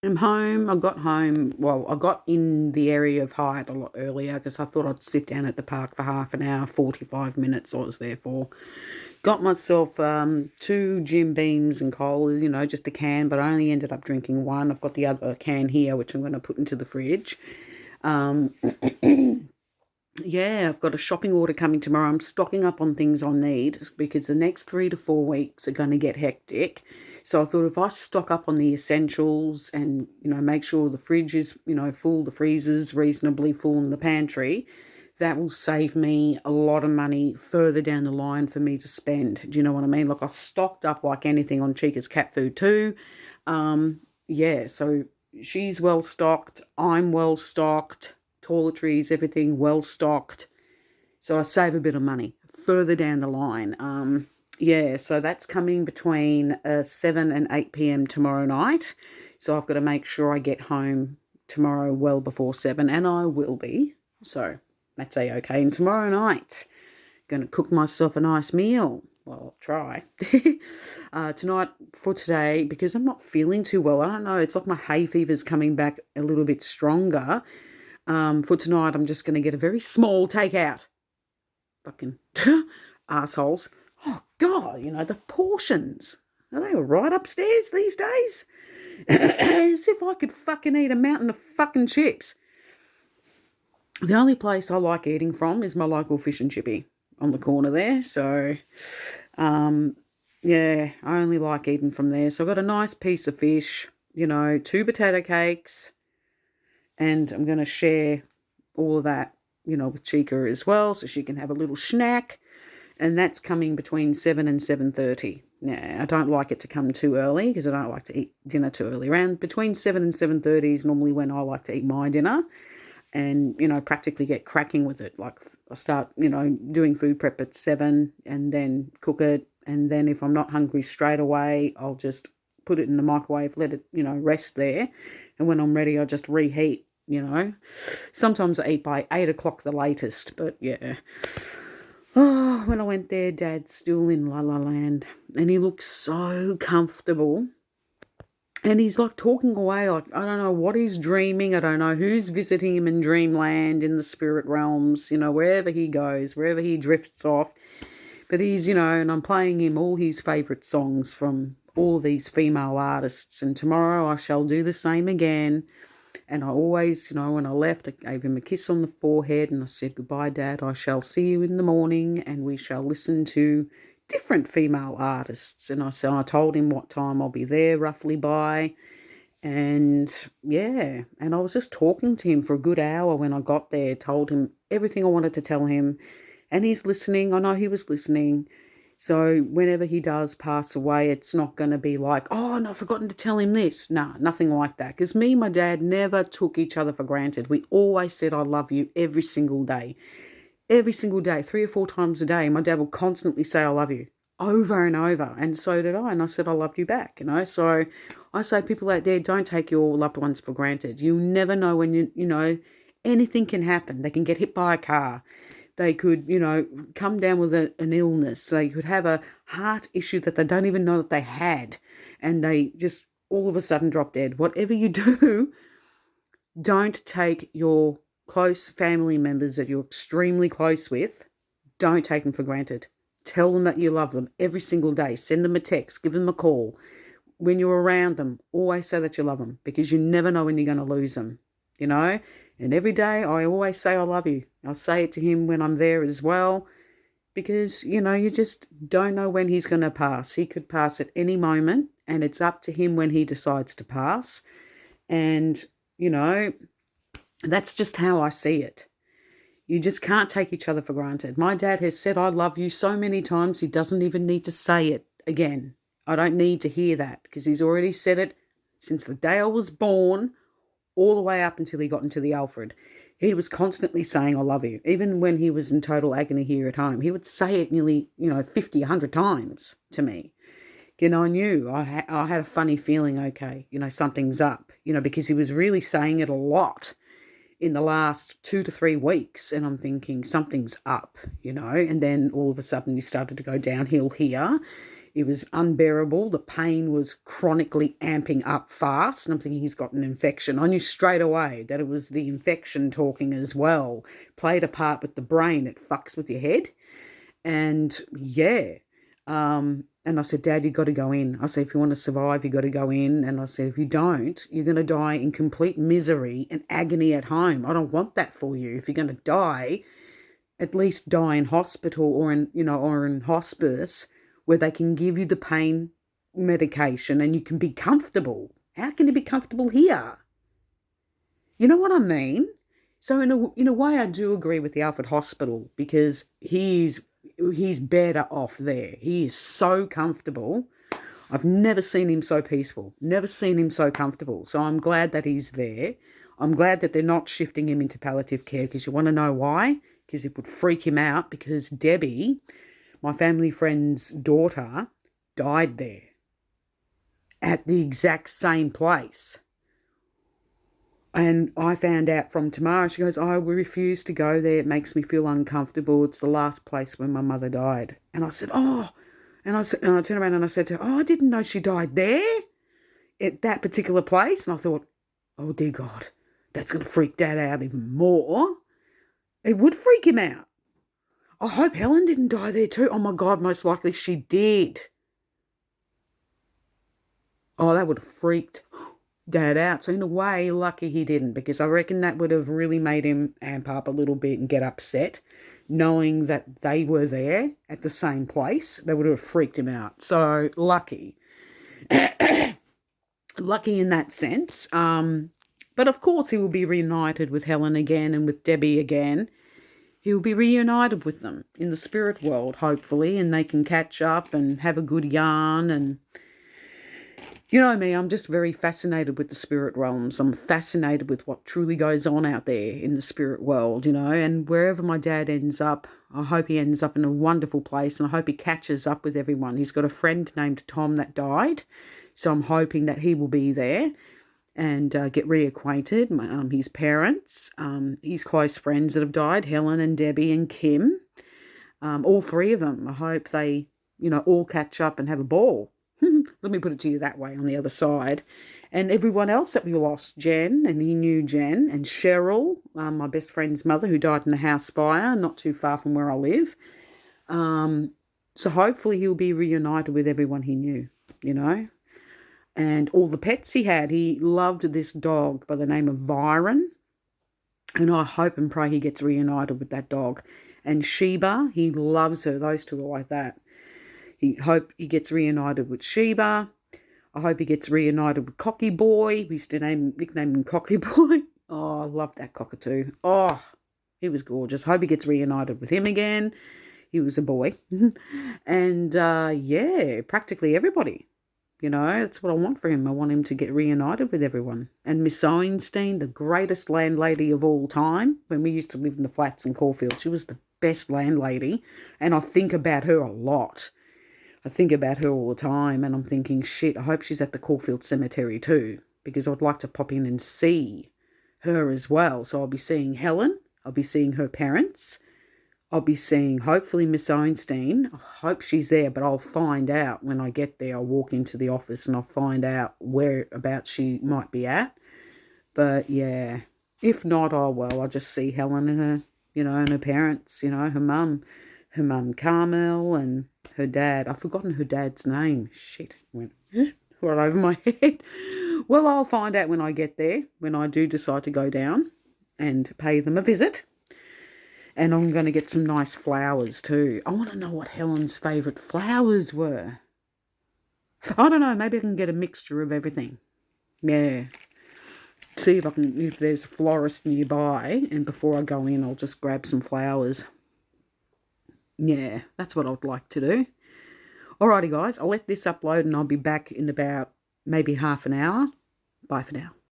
I'm home. I got home. Well, I got in the area of Hyatt a lot earlier because I thought I'd sit down at the park for half an hour, 45 minutes I was there for. Got myself two Jim Beams and cola, just a can, but I only ended up drinking one. I've got the other can here, which I'm going to put into the fridge. Um, yeah, I've got a shopping order coming tomorrow. I'm stocking up on things I need because the next 3 to 4 weeks are going to get hectic. So I thought if I stock up on the essentials and, make sure the fridge is, full, the freezer's reasonably full in the pantry, that will save me a lot of money further down the line for me to spend. Do you know what I mean? Like I stocked up like anything on Chica's cat food too. Yeah, so she's well stocked. I'm well stocked. Toiletries, everything well stocked. So I save a bit of money further down the line. Yeah, so that's coming between 7 and 8 p.m. tomorrow night. So I've got to make sure I get home tomorrow well before 7, and I will be. So that's A-okay. And tomorrow night, going to cook myself a nice meal. Well, I'll try. Tonight, for today, because I'm not feeling too well, I don't know, it's like my hay fever's coming back a little bit stronger. For tonight, I'm just going to get a very small takeout. Fucking assholes. Oh, God, the portions. Are they all right upstairs these days? As if I could fucking eat a mountain of fucking chips. The only place I like eating from is my local fish and chippy on the corner there. So, yeah, I only like eating from there. So I've got a nice piece of fish, 2 potato cakes, and I'm going to share all of that, with Chica as well, so she can have a little snack. And that's coming between 7 and 7:30. Yeah, I don't like it to come too early because I don't like to eat dinner too early. Around between 7 and 7:30 is normally when I like to eat my dinner and, practically get cracking with it. Like I start, doing food prep at 7 and then cook it. And then if I'm not hungry straight away, I'll just put it in the microwave, let it, rest there. And when I'm ready, I'll just reheat, Sometimes I eat by 8 o'clock the latest, but yeah. Oh, when I went there, Dad's still in La La Land, and he looks so comfortable. And he's like talking away, like I don't know what he's dreaming. I don't know who's visiting him in dreamland, in the spirit realms, wherever he goes, wherever he drifts off. But he's, and I'm playing him all his favourite songs from all these female artists. And tomorrow I shall do the same again. And I always, when I left, I gave him a kiss on the forehead and I said, "Goodbye, Dad. I shall see you in the morning and we shall listen to different female artists." And I told him what time I'll be there roughly by. And yeah, and I was just talking to him for a good hour when I got there, told him everything I wanted to tell him. And he's listening. I know he was listening. So whenever he does pass away, it's not going to be like, "Oh, no, I've forgotten to tell him this." Nah, nothing like that. Because me and my dad never took each other for granted. We always said, "I love you," every single day. Every single day, 3 or 4 times a day. My dad will constantly say, "I love you," over and over. And so did I. And I said, "I love you back," So I say people out there, don't take your loved ones for granted. You never know when anything can happen. They can get hit by a car. They could, come down with an illness. They could have a heart issue that they don't even know that they had. And they just all of a sudden drop dead. Whatever you do, don't take your close family members that you're extremely close with, don't take them for granted. Tell them that you love them every single day. Send them a text. Give them a call. When you're around them, always say that you love them because you never know when you're going to lose them, And every day I always say I love you. I'll say it to him when I'm there as well because, you just don't know when he's going to pass. He could pass at any moment and it's up to him when he decides to pass. And, that's just how I see it. You just can't take each other for granted. My dad has said I love you so many times he doesn't even need to say it again. I don't need to hear that because he's already said it since the day I was born all the way up until he got into the Alfred. He was constantly saying I love you. Even when he was in total agony here at home, he would say it nearly, 50, 100 times to me. I knew I had a funny feeling, okay, something's up, because he was really saying it a lot in the last 2 to 3 weeks. And I'm thinking something's up, and then all of a sudden he started to go downhill here It was unbearable. The pain was chronically amping up fast. And I'm thinking he's got an infection. I knew straight away that it was the infection talking as well. Played a part with the brain. It fucks with your head. And yeah. And I said, Dad, you got to go in. I said, if you want to survive, you got to go in. And I said, if you don't, you're going to die in complete misery and agony at home. I don't want that for you. If you're going to die, at least die in hospital or in hospice, where they can give you the pain medication and you can be comfortable. How can you be comfortable here? You know what I mean? So in a way, I do agree with the Alfred Hospital, because he's better off there. He is so comfortable. I've never seen him so peaceful, never seen him so comfortable. So I'm glad that he's there. I'm glad that they're not shifting him into palliative care, because you want to know why? Because it would freak him out, because Debbie, my family friend's daughter, died there at the exact same place. And I found out from Tamara, she goes, oh, we refuse to go there. It makes me feel uncomfortable. It's the last place where my mother died. And I said, oh, and I turned around and I said to her, oh, I didn't know she died there at that particular place. And I thought, oh, dear God, that's going to freak Dad out even more. It would freak him out. I hope Helen didn't die there too. Oh, my God, most likely she did. Oh, that would have freaked Dad out. So in a way, lucky he didn't, because I reckon that would have really made him amp up a little bit and get upset, knowing that they were there at the same place. That would have freaked him out. So lucky. Lucky in that sense. But of course he will be reunited with Helen again and with Debbie again. He will be reunited with them in the spirit world, hopefully, and they can catch up and have a good yarn. And you know me, I'm just very fascinated with the spirit realms. I'm fascinated with what truly goes on out there in the spirit world, and wherever my dad ends up, I hope he ends up in a wonderful place, and I hope he catches up with everyone. He's got a friend named Tom that died, so I'm hoping that he will be there and get reacquainted. His parents, his close friends that have died, Helen and Debbie and Kim, all three of them. I hope they, all catch up and have a ball. Let me put it to you that way on the other side. And everyone else that we lost, Jen, and he knew Jen, and Cheryl, my best friend's mother, who died in a house fire not too far from where I live. So hopefully he'll be reunited with everyone he knew, and all the pets he had. He loved this dog by the name of Byron, and I hope and pray he gets reunited with that dog. And Sheba, he loves her. Those two are like that. Hope he gets reunited with Sheba. I hope he gets reunited with Cocky Boy. We used to nickname him Cocky Boy. Oh, I love that cockatoo. Oh, he was gorgeous. Hope he gets reunited with him again. He was a boy. And, practically everybody. That's what I want for him. I want him to get reunited with everyone. And Miss Einstein, the greatest landlady of all time, when we used to live in the flats in Caulfield, she was the best landlady. And I think about her a lot. I think about her all the time, and I'm thinking, shit, I hope she's at the Caulfield Cemetery too, because I'd like to pop in and see her as well. So I'll be seeing Helen, I'll be seeing her parents, I'll be seeing, hopefully, Miss Einstein. I hope she's there, but I'll find out when I get there. I'll walk into the office and I'll find out whereabouts she might be at. But yeah, if not, oh well, I'll just see Helen and her, and her parents, her mum Carmel, and her dad. I've forgotten her dad's name. Shit, went right over my head. Well, I'll find out when I get there, when I do decide to go down and pay them a visit. And I'm going to get some nice flowers too. I want to know what Helen's favourite flowers were. I don't know, maybe I can get a mixture of everything. Yeah. See if there's a florist nearby, and before I go in, I'll just grab some flowers. Yeah, that's what I'd like to do. Alrighty, guys, I'll let this upload and I'll be back in about maybe half an hour. Bye for now.